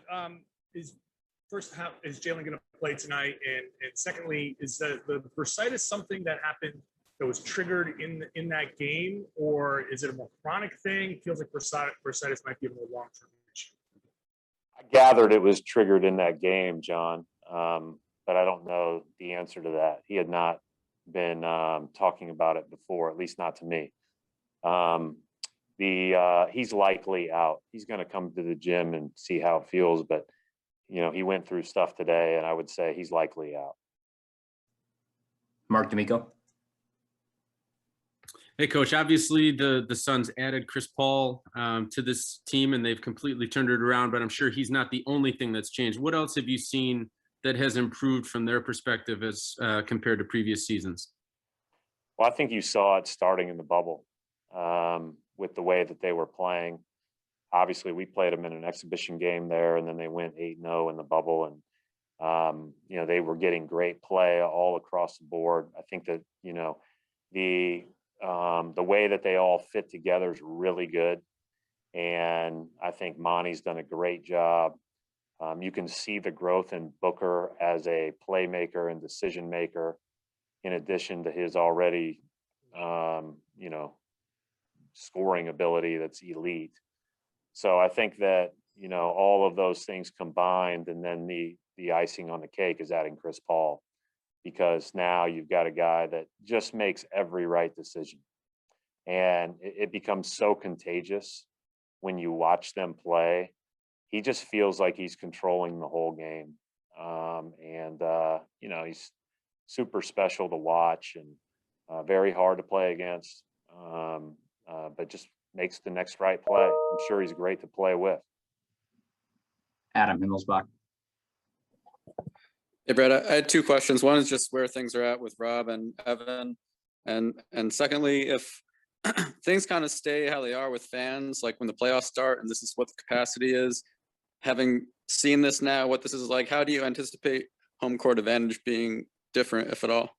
Brad, is first half is Jaylen going to play tonight, and secondly, is the bursitis something that happened that was triggered in that game, or is it a more chronic thing? It feels like bursitis might be a more long-term issue. I gathered it was triggered in that game, John, but I don't know the answer to that. He had not been talking about it before, at least not to me. He's likely out. He's going to come to the gym and see how it feels, but he went through stuff today, and I would say he's likely out. Mark D'Amico. Hey, Coach. Obviously, the Suns added Chris Paul to this team, and they've completely turned it around. But I'm sure he's not the only thing that's changed. What else have you seen that has improved from their perspective as compared to previous seasons? Well, I think you saw it starting in the bubble with the way that they were playing. Obviously, we played them in an exhibition game there, and then they went 8-0 in the bubble, and they were getting great play all across the board. I think that the way that they all fit together is really good, and I think Monty's done a great job. You can see the growth in Booker as a playmaker and decision maker, in addition to his already scoring ability that's elite. So I think that all of those things combined, and then the icing on the cake is adding Chris Paul, because now you've got a guy that just makes every right decision, and it becomes so contagious when you watch them play. He just feels like he's controlling the whole game, he's super special to watch and very hard to play against, but just makes the next right play. I'm sure he's great to play with. Adam Himmelsbach. Hey, Brad, I had two questions. One is just where things are at with Rob and Evan. And secondly, if things kind of stay how they are with fans, like when the playoffs start and this is what the capacity is, having seen this now, what this is like, how do you anticipate home court advantage being different, if at all?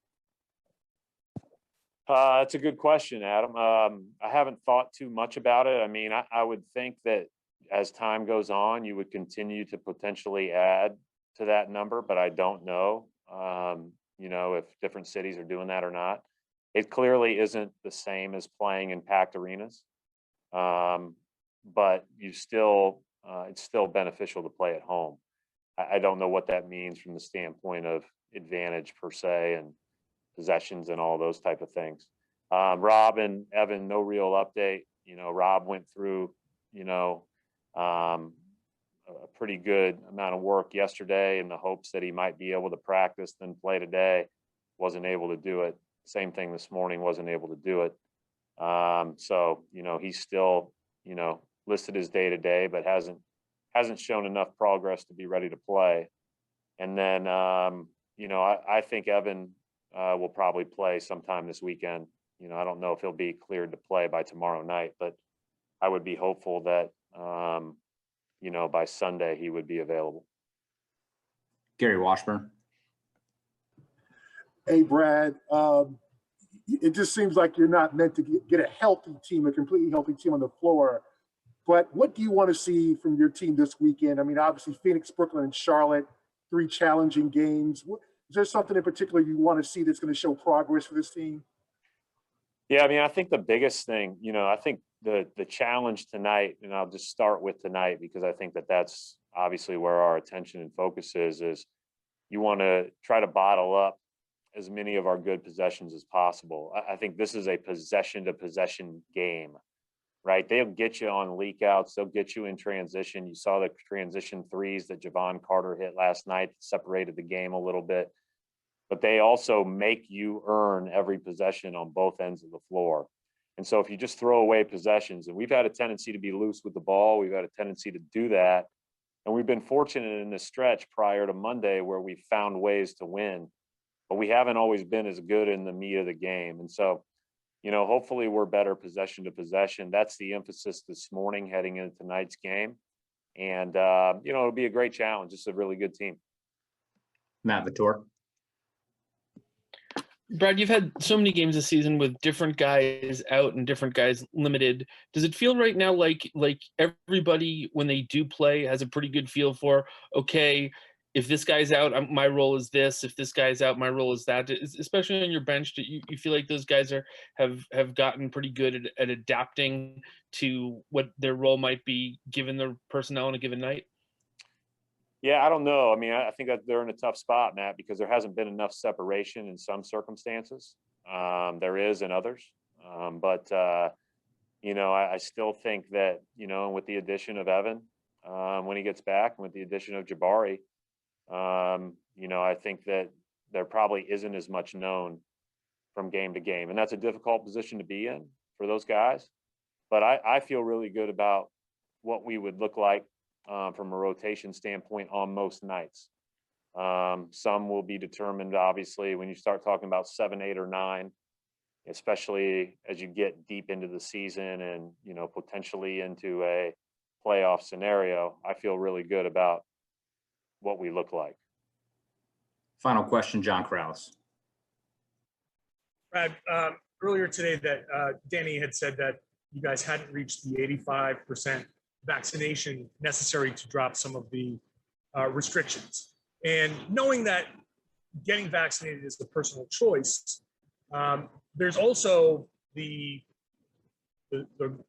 That's a good question, Adam. I haven't thought too much about it. I mean, I would think that as time goes on, you would continue to potentially add to that number, but I don't know, if different cities are doing that or not. It clearly isn't the same as playing in packed arenas, but it's still beneficial to play at home. I don't know what that means from the standpoint of advantage per se and possessions and all those type of things. Rob and Evan, no real update. Rob went through, a pretty good amount of work yesterday in the hopes that he might be able to practice, then play today. Wasn't able to do it. Same thing this morning, wasn't able to do it. So, he's still, listed as day-to-day, but hasn't shown enough progress to be ready to play. And then, I think Evan will probably play sometime this weekend. I don't know if he'll be cleared to play by tomorrow night, but I would be hopeful that, by Sunday he would be available. Gary Washburn. Hey, Brad, it just seems like you're not meant to get a healthy team, a completely healthy team on the floor. But what do you want to see from your team this weekend? I mean, obviously Phoenix, Brooklyn, and Charlotte, 3 challenging games. Is there something in particular you want to see that's going to show progress for this team? Yeah, I mean, I think the biggest thing, I think the challenge tonight, and I'll just start with tonight because I think that's obviously where our attention and focus is you want to try to bottle up as many of our good possessions as possible. I think this is a possession-to-possession game, right? They'll get you on leak outs. They'll get you in transition. You saw the transition threes that Javon Carter hit last night, separated the game a little bit. But they also make you earn every possession on both ends of the floor. And so if you just throw away possessions, and we've had a tendency to be loose with the ball, we've had a tendency to do that. And we've been fortunate in this stretch prior to Monday where we found ways to win, but we haven't always been as good in the meat of the game. And so, hopefully we're better possession to possession. That's the emphasis this morning heading into tonight's game. And, it'll be a great challenge. It's a really good team. Matt Vitor. Brad, you've had so many games this season with different guys out and different guys limited. Does it feel right now like everybody, when they do play, has a pretty good feel for, okay, if this guy's out, my role is this. If this guy's out, my role is that. Especially on your bench, do you feel like those guys have gotten pretty good at adapting to what their role might be given their personnel on a given night? Yeah, I don't know. I mean, I think that they're in a tough spot, Matt, because there hasn't been enough separation in some circumstances. There is in others. But I still think that, with the addition of Evan, when he gets back, and with the addition of Jabari, I think that there probably isn't as much known from game to game. And that's a difficult position to be in for those guys. But I feel really good about what we would look like from a rotation standpoint on most nights. Some will be determined, obviously, when you start talking about 7, 8, or 9, especially as you get deep into the season and, potentially into a playoff scenario. I feel really good about what we look like. Final question, John Krause. Brad, earlier today that Danny had said that you guys hadn't reached the 85% vaccination necessary to drop some of the restrictions. And knowing that getting vaccinated is a personal choice, there's also the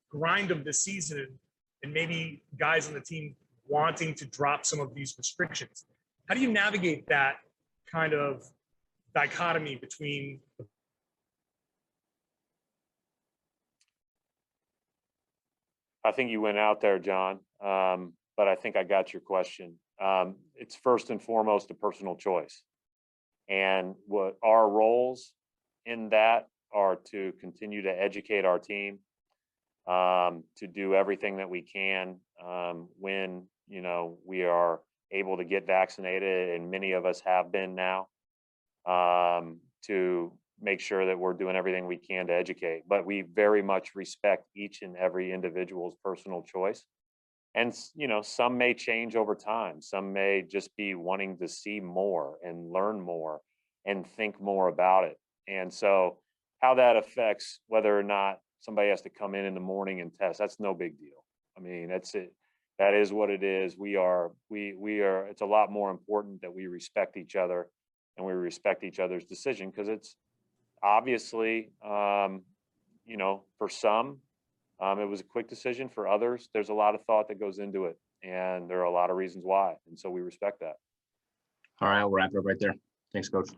grind of the season and maybe guys on the team wanting to drop some of these restrictions. How do you navigate that kind of dichotomy between I think you went out there, John, but I think I got your question. It's first and foremost a personal choice. And what our roles in that are to continue to educate our team, to do everything that we can when, we are able to get vaccinated, and many of us have been now, to make sure that we're doing everything we can to educate. But we very much respect each and every individual's personal choice. And, some may change over time. Some may just be wanting to see more and learn more and think more about it. And so how that affects whether or not somebody has to come in the morning and test, that's no big deal. I mean, that's it. That is what it is. We are, it's a lot more important that we respect each other and we respect each other's decision, because it's obviously, for some, it was a quick decision. For others, there's a lot of thought that goes into it, and there are a lot of reasons why. And so we respect that. All right, we'll wrap it up right there. Thanks, Coach.